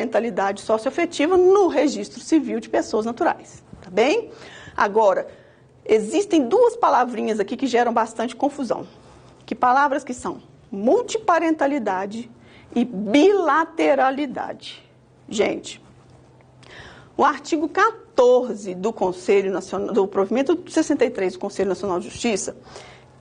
parentalidade socioafetiva no registro civil de pessoas naturais, tá bem? Agora, existem duas palavrinhas aqui que geram bastante confusão. Que palavras que são? Multiparentalidade e bilateralidade. Gente, o artigo 14 do Conselho Nacional, do provimento 63 do Conselho Nacional de Justiça,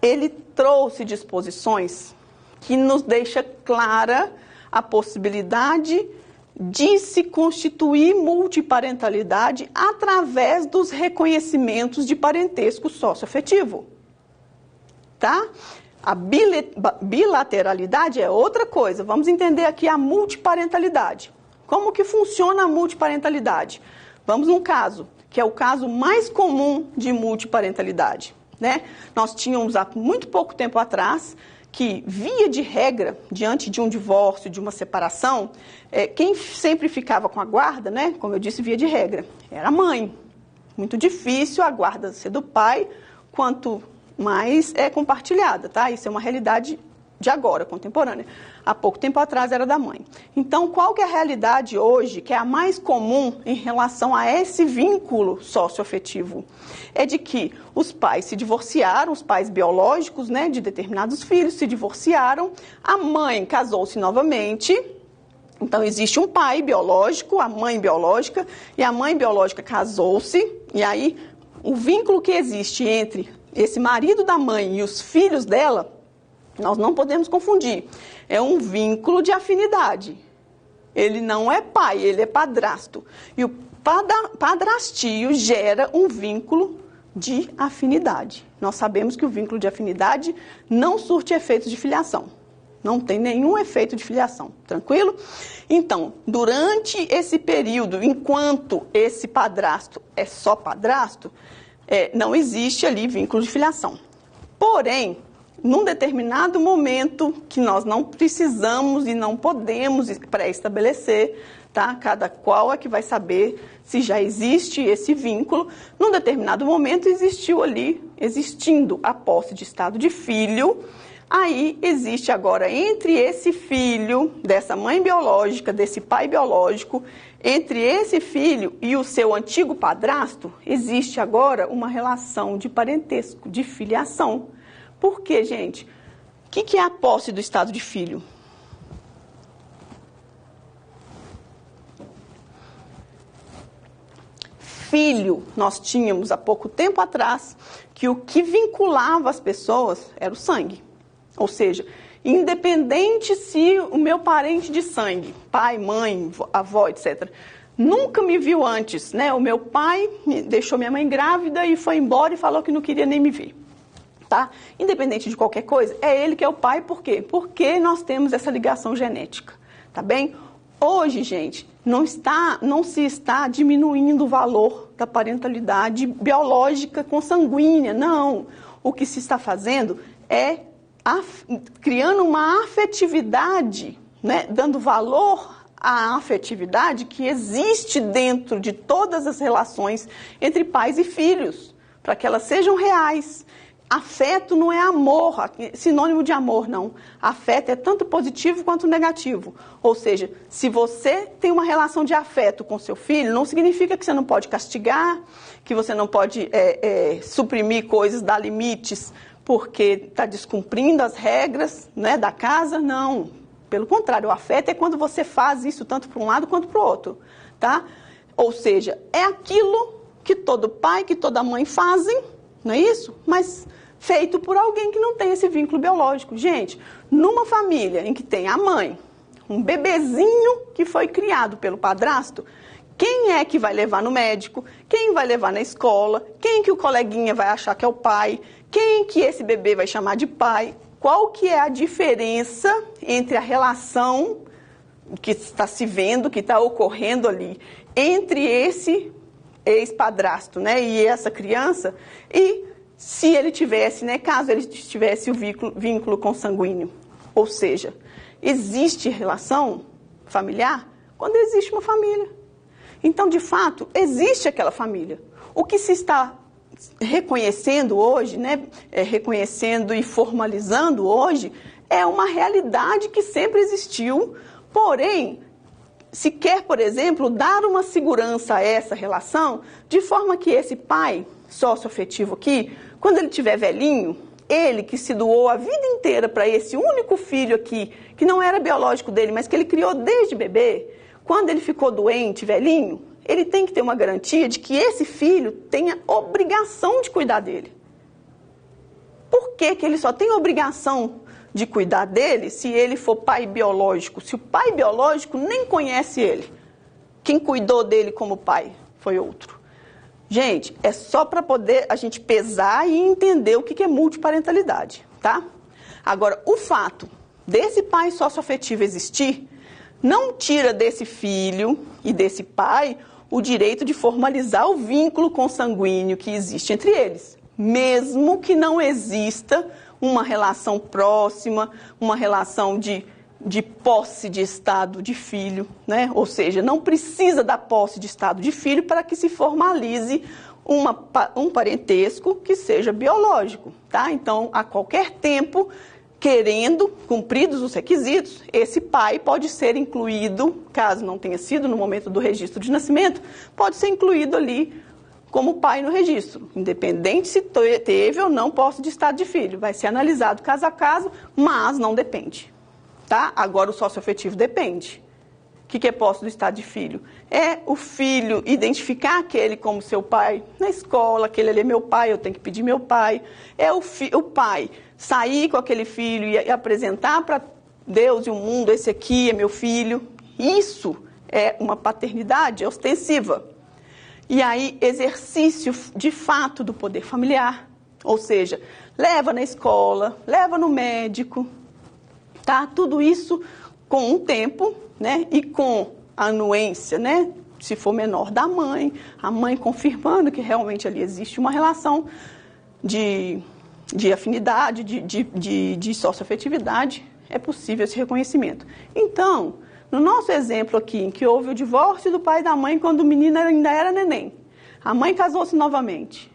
ele trouxe disposições que nos deixa clara a possibilidade de se constituir multiparentalidade através dos reconhecimentos de parentesco socioafetivo. Tá? A bilateralidade é outra coisa. Vamos entender aqui a multiparentalidade. Como que funciona a multiparentalidade? Vamos num caso, que é o caso mais comum de multiparentalidade, né? Nós tínhamos há muito pouco tempo atrás que, via de regra, diante de um divórcio, de uma separação, quem sempre ficava com a guarda, né? Como eu disse, via de regra, era a mãe. Muito difícil a guarda ser do pai, quanto mais é compartilhada, tá? Isso é uma realidade de agora, contemporânea. Há pouco tempo atrás era da mãe. Então, qual que é a realidade hoje, que é a mais comum em relação a esse vínculo socioafetivo? É de que os pais se divorciaram, os pais biológicos, né, de determinados filhos se divorciaram, a mãe casou-se novamente. Então, existe um pai biológico, a mãe biológica, e a mãe biológica casou-se, e aí o vínculo que existe entre esse marido da mãe e os filhos dela, nós não podemos confundir. É um vínculo de afinidade. Ele não é pai, ele é padrasto. E o padrastio gera um vínculo de afinidade. Nós sabemos que o vínculo de afinidade não surte efeitos de filiação. Não tem nenhum efeito de filiação. Tranquilo? Então, durante esse período, enquanto esse padrasto é só padrasto, não existe ali vínculo de filiação. Porém, num determinado momento que nós não precisamos e não podemos pré-estabelecer, tá? Cada qual é que vai saber se já existe esse vínculo. Num determinado momento existindo a posse de estado de filho, aí existe agora entre esse filho, dessa mãe biológica, desse pai biológico, entre esse filho e o seu antigo padrasto, existe agora uma relação de parentesco, de filiação. Por quê, gente? O que é a posse do estado de filho? Filho, nós tínhamos há pouco tempo atrás que o que vinculava as pessoas era o sangue. Ou seja, independente se o meu parente de sangue, pai, mãe, avó, etc., nunca me viu antes, né? O meu pai deixou minha mãe grávida e foi embora e falou que não queria nem me ver. Tá? Independente de qualquer coisa, é ele que é o pai, por quê? Porque nós temos essa ligação genética, tá bem? Hoje, gente, não se está diminuindo o valor da parentalidade biológica consanguínea, não. O que se está fazendo é criando uma afetividade, né? Dando valor à afetividade que existe dentro de todas as relações entre pais e filhos, para que elas sejam reais. Afeto não é amor, sinônimo de amor, não. Afeto é tanto positivo quanto negativo. Ou seja, se você tem uma relação de afeto com seu filho, não significa que você não pode castigar, que você não pode suprimir coisas, dar limites, porque está descumprindo as regras, né, da casa, não. Pelo contrário, o afeto é quando você faz isso tanto para um lado quanto para o outro. Tá? Ou seja, é aquilo que todo pai, que toda mãe fazem, não é isso? Mas feito por alguém que não tem esse vínculo biológico. Gente, numa família em que tem a mãe, um bebezinho que foi criado pelo padrasto, quem é que vai levar no médico? Quem vai levar na escola? Quem que o coleguinha vai achar que é o pai? Quem que esse bebê vai chamar de pai? Qual que é a diferença entre a relação que está se vendo, que está ocorrendo ali, entre esse ex-padrasto, né, e essa criança, e se ele tivesse, né, caso ele tivesse o vínculo consanguíneo. Ou seja, existe relação familiar quando existe uma família. Então, de fato, existe aquela família. O que se está reconhecendo hoje, né, reconhecendo e formalizando hoje, é uma realidade que sempre existiu, porém, se quer, por exemplo, dar uma segurança a essa relação, de forma que esse pai socioafetivo aqui, quando ele estiver velhinho, ele que se doou a vida inteira para esse único filho aqui, que não era biológico dele, mas que ele criou desde bebê, quando ele ficou doente, velhinho, ele tem que ter uma garantia de que esse filho tenha obrigação de cuidar dele. Por que ele só tem obrigação de cuidar dele se ele for pai biológico? Se o pai biológico nem conhece ele. Quem cuidou dele como pai foi outro. Gente, é só para poder a gente pesar e entender o que é multiparentalidade, tá? Agora, o fato desse pai socioafetivo existir não tira desse filho e desse pai o direito de formalizar o vínculo consanguíneo que existe entre eles, mesmo que não exista uma relação próxima, uma relação de posse de estado de filho, né? Ou seja, não precisa da posse de estado de filho para que se formalize um parentesco que seja biológico, tá? Então, a qualquer tempo, querendo, cumpridos os requisitos, esse pai pode ser incluído, caso não tenha sido no momento do registro de nascimento, pode ser incluído ali como pai no registro, independente se teve ou não posse de estado de filho. Vai ser analisado caso a caso, mas não depende, tá? Agora o socioafetivo depende. O que é posse do estado de filho? É o filho identificar aquele como seu pai na escola, aquele ali é meu pai, eu tenho que pedir meu pai. É o pai sair com aquele filho e apresentar para Deus e o mundo, esse aqui é meu filho. Isso é uma paternidade ostensiva. E aí, exercício de fato do poder familiar, ou seja, leva na escola, leva no médico, tá? Tudo isso com um tempo, né? E com a anuência, né? Se for menor da mãe, a mãe confirmando que realmente ali existe uma relação de afinidade, de socioafetividade, é possível esse reconhecimento. Então, no nosso exemplo aqui, em que houve o divórcio do pai e da mãe quando o menino ainda era neném, a mãe casou-se novamente.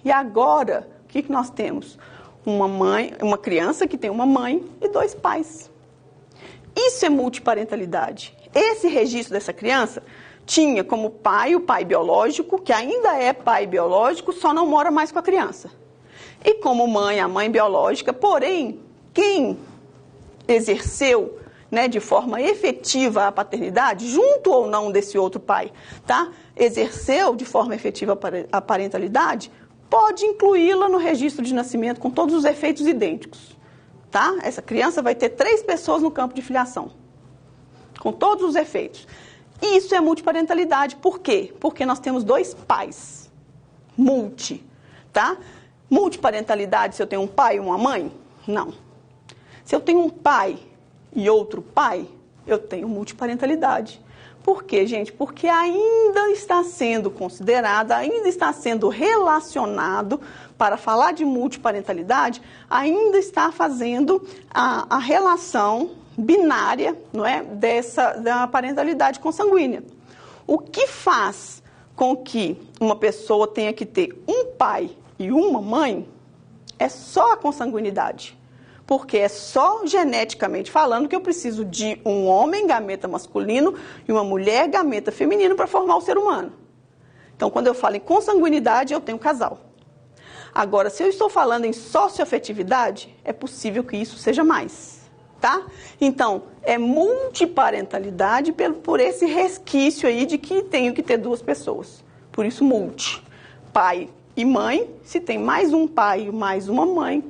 E agora, o que nós temos? Uma criança que tem uma mãe e dois pais. Isso é multiparentalidade. Esse registro dessa criança tinha como pai o pai biológico, que ainda é pai biológico, só não mora mais com a criança. E como mãe, a mãe biológica, porém, quem exerceu, né, de forma efetiva a paternidade, junto ou não desse outro pai, tá? Exerceu de forma efetiva a parentalidade, pode incluí-la no registro de nascimento com todos os efeitos idênticos, tá? Essa criança vai ter 3 pessoas no campo de filiação, com todos os efeitos. Isso é multiparentalidade. Por quê? Porque nós temos 2 pais. Tá? Multiparentalidade se eu tenho um pai e uma mãe? Não. Se eu tenho um pai e outro pai, eu tenho multiparentalidade. Por quê, gente? Porque ainda está sendo considerado, ainda está sendo relacionado, para falar de multiparentalidade, ainda está fazendo a relação binária, não é, da parentalidade consanguínea. O que faz com que uma pessoa tenha que ter um pai e uma mãe é só a consanguinidade. Porque é só geneticamente falando que eu preciso de um homem, gameta masculino, e uma mulher, gameta feminino, para formar o ser humano. Então, quando eu falo em consanguinidade, eu tenho casal. Agora, se eu estou falando em socioafetividade, é possível que isso seja mais, tá? Então, é multiparentalidade por esse resquício aí de que tenho que ter 2 pessoas. Por isso, multi. Pai e mãe, se tem mais um pai e mais uma mãe,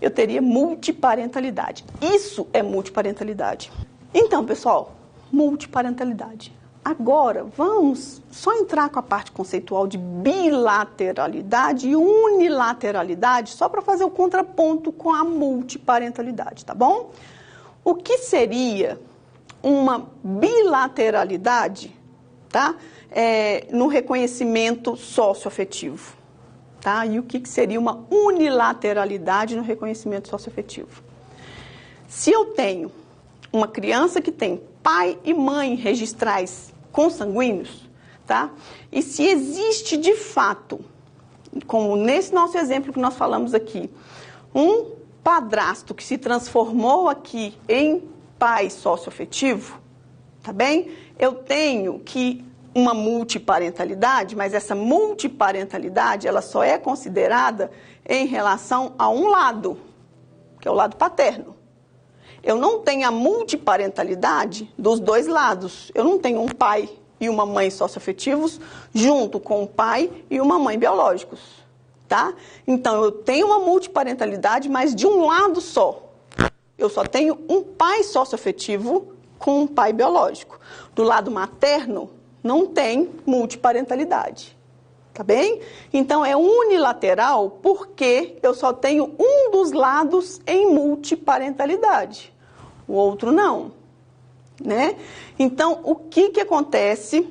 eu teria multiparentalidade. Isso é multiparentalidade. Então, pessoal, multiparentalidade. Agora, vamos só entrar com a parte conceitual de bilateralidade e unilateralidade, só para fazer o contraponto com a multiparentalidade, tá bom? O que seria uma bilateralidade, tá? No reconhecimento socioafetivo. Tá? E o que seria uma unilateralidade no reconhecimento socioafetivo? Se eu tenho uma criança que tem pai e mãe registrais consanguíneos, tá? E se existe de fato, como nesse nosso exemplo que nós falamos aqui, um padrasto que se transformou aqui em pai socioafetivo, tá bem? Eu tenho que uma multiparentalidade, mas essa multiparentalidade, ela só é considerada em relação a um lado, que é o lado paterno. Eu não tenho a multiparentalidade dos dois lados. Eu não tenho um pai e uma mãe socioafetivos junto com um pai e uma mãe biológicos, tá? Então, eu tenho uma multiparentalidade, mas de um lado só. Eu só tenho um pai socioafetivo com um pai biológico. Do lado materno, não tem multiparentalidade, tá bem? Então, é unilateral porque eu só tenho um dos lados em multiparentalidade, o outro não, né? Então, o que acontece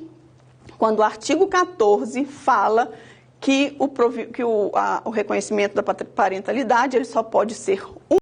quando o artigo 14 fala que o reconhecimento da parentalidade ele só pode ser